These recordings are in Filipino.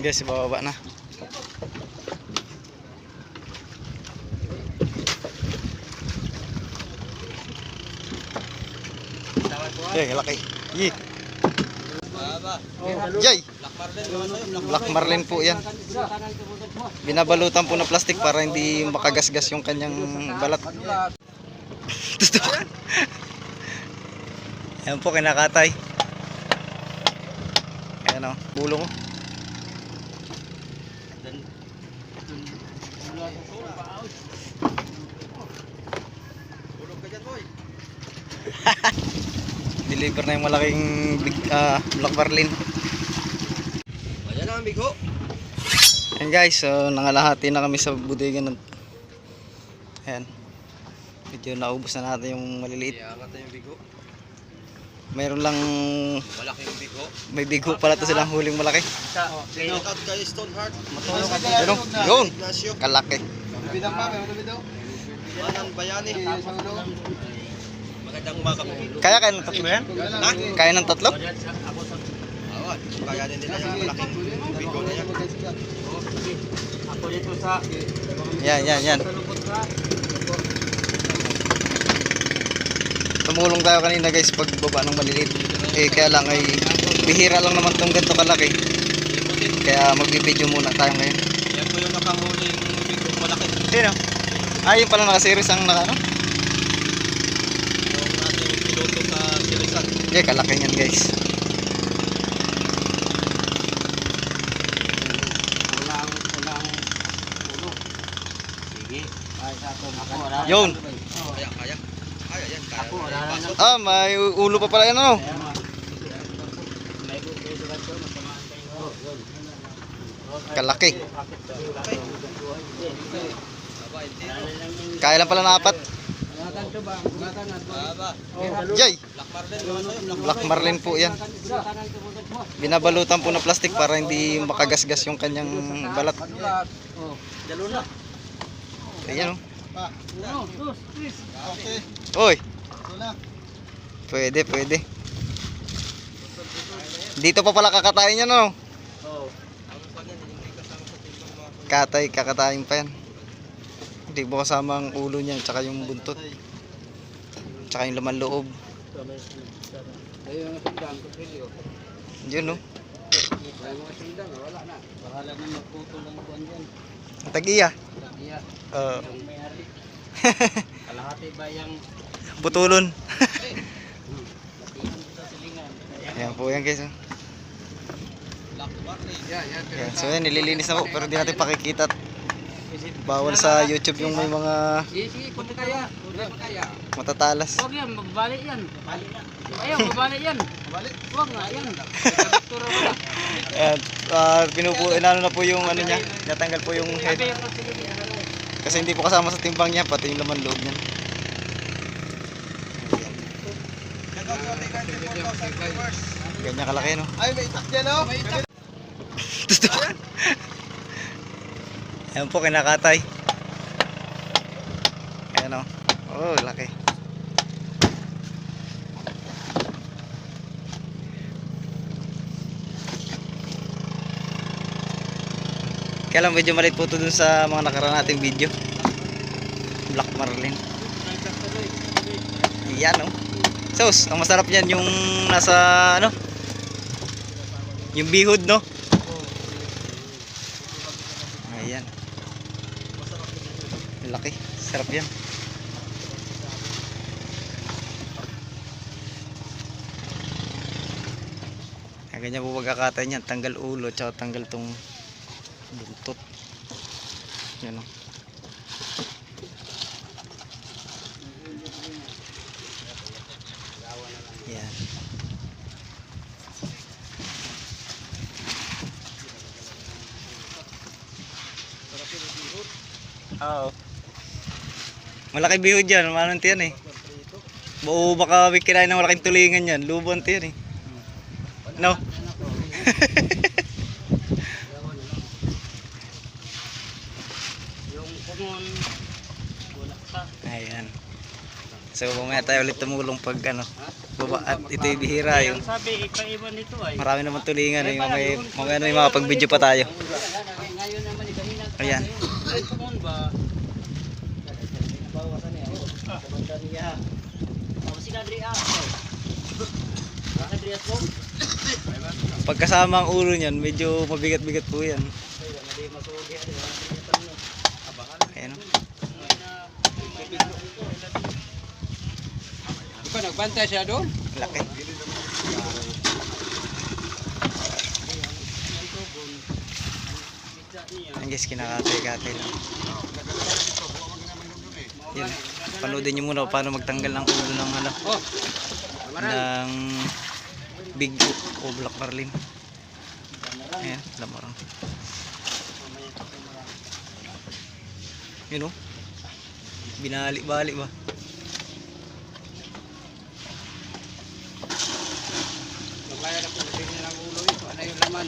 Guys, bababa na. Yay, laki. Yee. Yay! Black Marlin po yan. Binabalutan po na plastic para hindi makagasgas yung kanyang balat. Ayan po, kinakatay. Ayan o, bulong o. Deliver na yung malaking Black Marlin. Ayan na ang bigo. Ayan guys, so nangalahati na kami sa bodega ng... Ayan. Medyo naubos na natin yung maliliit. Iangat na yung bigo. Mayroon lang... Malaking bigo. May bigo pala to silang huling malaki. Shout out kay Stoneheart. Yun, yun. Ignacio. Kalaki. Bibidang pa, may bibidang. Manan Bayani. Magandang umaga po. Kaya ng tatlo yan? Ha? Kaya ng tatlo? Awan, kaya din nila yung malaking bigo na yan. Ako dito sa Yan. Tumulong tayo kanina guys pagbaba ng maliliit. Eh kaya lang ay bihira lang naman tong ganito kalaki. Kaya magbibideo muna tayo ngayon. Yan po yung nakahuling bigo malaki. Sino? Yung pala naka-series ang naka ano? Yung ating piloto sa Sirisan. Yeah, kalaki yan guys. ulang ulo. Sige. Ay sa ako ako. Yun. Kaya. Kaya yan. Kaya. Ako wala na. Ah, may ulo pa pala yan ano? May gusto ka to matamaan kayo. Kalaki. Aba, hindi. Kaya lang pala na apat. Ngatan to ba? Ngatan at. Aba. Yay! Black Marlin. Ano sa'yo? Black Marlin po yan. Binabalutan po na plastic para hindi makagasgas yung kanyang balat. Oh, dalo na. Ayan o. 1, 2, 3. Okay. Oy! Pwede. Dito pa pala kakatayin yan ano? Oh. Kakatayin pa yan. Hindi mo kasama ang ulo niyan, tsaka yung buntot. Tsaka yung laman loob. Ayun ang sundang ko pilyo. Yun no. Ay mga sundang wala na. Bahala na magputol ng buwan diyan. Ang tag-iya. Iya. Uh, Yung may-ari. Kalahati ba yung Putulon. sa silingan? Ayan po yan guys. Black Marlin. Ayan. So yan, nililinis na po pero hindi natin pakikita. Bawal sa YouTube yung may mga Sige, punta kaya. Punta pa kaya. matatalas. Huwag yan, magbalik yan. Ayaw, magbalik yan. Huwag nga yan. Picture mo na. Ayan, inano na po yung ano niya, natanggal po yung head. Kasi hindi po kasama sa timbang niya, pati yung laman loob niya. Ganyan kalaki no. Ay, may itak dyan o. May itak. Ayan po, kinakatay. Ayan o. Oh, laki. Kaya lang medyo maliit po ito dun sa mga nakaraan nating video. Black Marlin. Ayan o. Sos, ang masarap yan yung nasa ano, yung bihod no. Ayan. Laki, sarap yan. Ganyan po pagkakatay niyan, tanggal ulo tsaka tanggal tong buntot. Yan o. Yan. Oo. Malaki bihod yan, manong tiyan eh. Baka may kinain ng malaking tulingan yan, lubon tiyan eh. No? Yung kumon, wala pa. Ayan. So mamaya tayo ulit tumulong pag ano, baba at ito'y bihira yung Ang sabi, ipaiwan nito ay. marami naman tulingan eh. May makapag-video pa tayo. Ngayon naman, kanina. Ayan. Ay, kumon ba? Pagkasama ang ulo niyan, medyo mabigat-bigat po yan. Ayan o. Di ba nagbantay siya doon? Laki. Ayan guys, kinakatay-katay lang. Yun. Panoodin nyo muna paano magtanggal ng ulo ng ano. Ng big o black marlin. Ayan, lamarang. Yun o. Binali-bali ba? Magkaya na po natin niya ng ulo ito. Ano yung laman?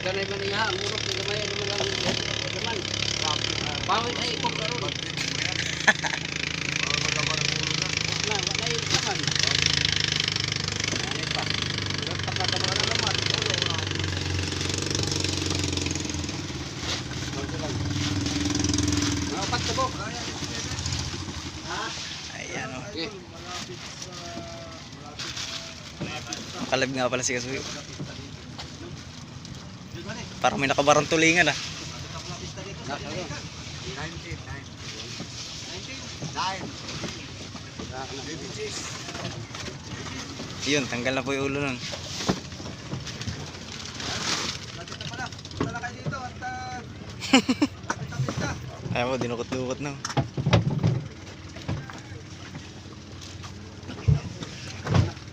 Ganay man niya, ang ulo kung gamay naman lang yung laman. Bawit ay ikong karoon. Wala yung laman. Ano pa? Pagkatama ng laman. Napat ka po. Ayan o. Okay. Makalab nga pala si Kasuyo. Parang may nakabarang tulingan ah. Yun, tanggal na po yung ulo nun. Ayaw mo, dinukot-dukot na.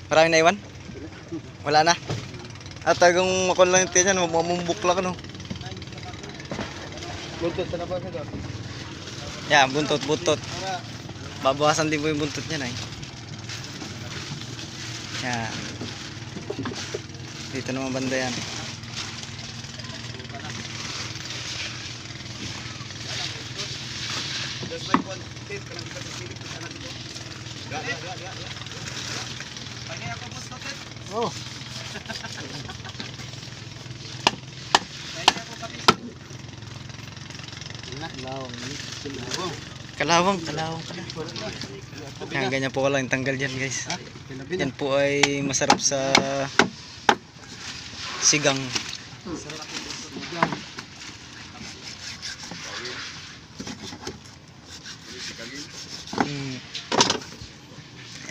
Marami na iwan? Wala na? At tagang makon lang yung tiyan yan, mamumbuk lang ano. Buntot sa labas ito. Yan, buntot. Babawasan din po yung buntot niya na eh. Yan. Dito naman banda yan. Oh. Kalawang. Yan, ganyan po lang yung tanggal dyan guys. Yan po ay masarap sa sigang.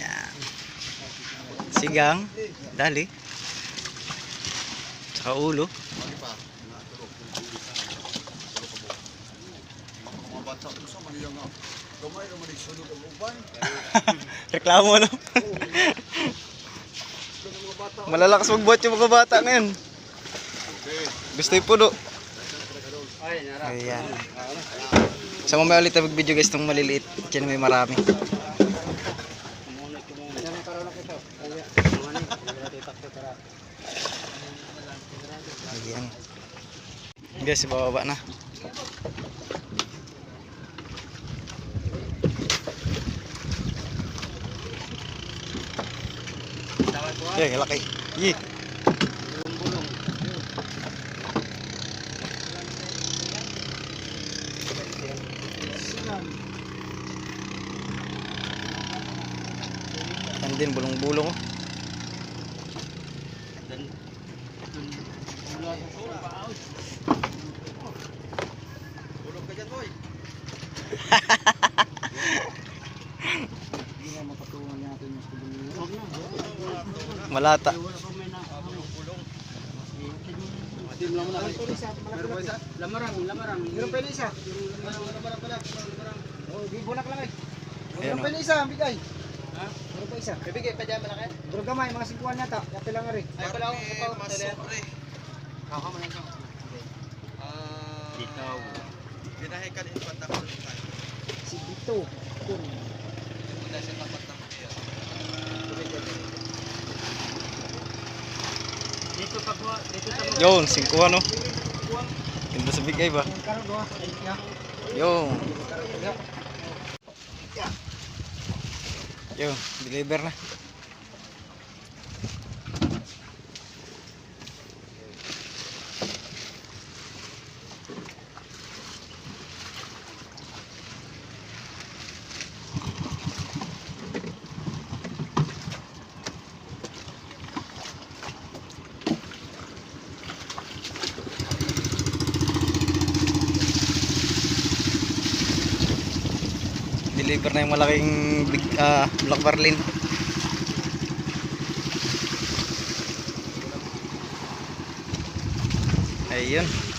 Yan. Sigang, dali. Tsaka ulo. Reklamo no? Malalakas magbuhat yung mga bata ngayon. Gusto yung puno. Ayan. So mamaya ulit na mag-video guys itong maliliit. Diyan may marami. Ayan. Guys, bababa na. Yan, laki. Yee. Yan din, bulong-bulong. Bulog ka dyan, boy. Malata. Lamarang. Meron pa isa. Lamarang pala. Oh, bunak lang eh. Ayan o. isa, bigay. Ha? Meron pa isa. Bibigay pa dyan malaki. Pero gamay, mga 5 yata. Yapi lang rin. Ay, pala ako. Kakaman lang siya. Ditaw. Binahikan in pantakot tayo. Si Dito. Muna siya tapat-tapat siya. Dito pa po. Dito sa Yun, 5 ano. Ganda sa Bigay ba? Yo. Yo, deliver na. Deliver na yung malaking Black Marlin. Ayun.